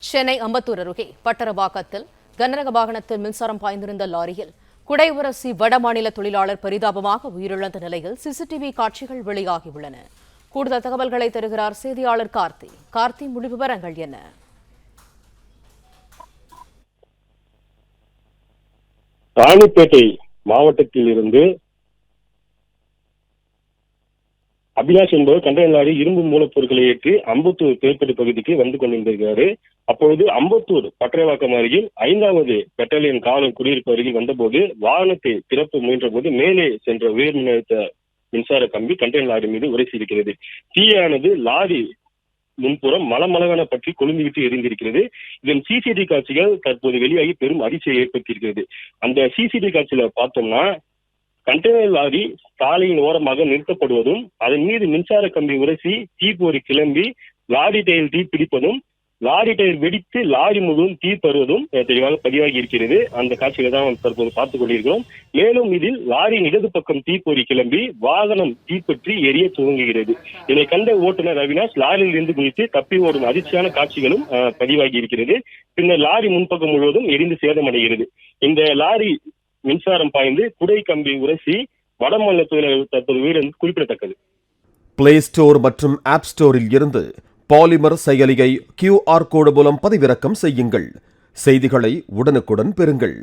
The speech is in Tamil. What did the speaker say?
சென்னை அம்பத்தூர் அருகே பட்டரவாக்கத்தில் கனரக வாகனத்தில் மின்சாரம் பாய்ந்திருந்த லாரியில் குடை உரசி வடமாநில தொழிலாளர் பரிதாபமாக உயிரிழந்த நிலையில் சிசிடிவி காட்சிகள் வெளியாகியுள்ளன. கூடுதல் தகவல்களை தருகிறார் செய்தியாளர் கார்த்தி. முழு விவரங்கள் என்ன? ராணிப்பேட்டை மாவட்டத்தில் இருந்து அபிலாஷ் என்பவர் கண்டெய்னர் லாரி இரும்பு மூலப்பொருட்களை ஏற்றி அம்பத்தூர் தேர்ப்பட்டு பகுதிக்கு வந்து கொண்டிருந்திருக்கிறாரு. அப்பொழுது அம்பத்தூர் பட்டரவாக்கம் அருகில் 5வது பெட்டாலியன் காவல் குடியிருப்பு அருகில் வந்தபோது வாகனத்தை திறப்பு முயன்ற போது மேலே சென்ற உயர் மின்னழுத்த மின்சார கம்பி கண்டெய்னர் லாரி மீது உரைசி இருக்கிறது. தீயானது லாரி முன்புறம் மலமளவென பற்றி கொழுந்துவிட்டு எரிந்திருக்கிறது. இதன் சிசிடிவி காட்சிகள் தற்போது வெளியாகி பெரும் அதிர்ச்சியை ஏற்படுத்தியிருக்கிறது. அந்த சிசிடிவி காட்சியில பார்த்தோம்னா கண்டெய்னர் லாரி சாலையின் ஓரமாக நிறுத்தப்படுவதும் அதன் மீது மின்சார கம்பி உரசி தீப்பொறி கிளம்பி லாரி டயர் தீ பிடிப்பதும் லாரி டயர் வெடித்து லாரி முழுவதும் தீ பருவதும் தெளிவாக பதிவாகி இருக்கிறது. அந்த காட்சிகளை தான் தற்போது பார்த்துக் கொண்டிருக்கிறோம். மேலும் இதில் லாரியின் இடது பக்கம் தீப்பொறி கிளம்பி வாகனம் தீப்பற்றி எரிய துவங்குகிறது. இதை கண்ட ஓட்டுநர் அவினாஷ் லாரியில் இருந்து குதித்து தப்பி ஓடும் அதிர்ச்சியான காட்சிகளும் பதிவாகி இருக்கிறது. பின்னர் லாரி முன்பக்கம் முழுவதும் எரிந்து சேதமடைகிறது. இந்த லாரி மின்சாரம் பாய்ந்து குடை கம்பி உரசி வடமாநில தொழிலாளர்கள் தற்போது உயிரிழந்து குறிப்பிடத்தக்கது. பிளே ஸ்டோர் மற்றும் ஆப் ஸ்டோரில் இருந்து பாலிமர் செயலியை QR கோடு மூலம் பதிவிறக்கம் செய்யுங்கள். செய்திகளை உடனுக்குடன் பெறுங்கள்.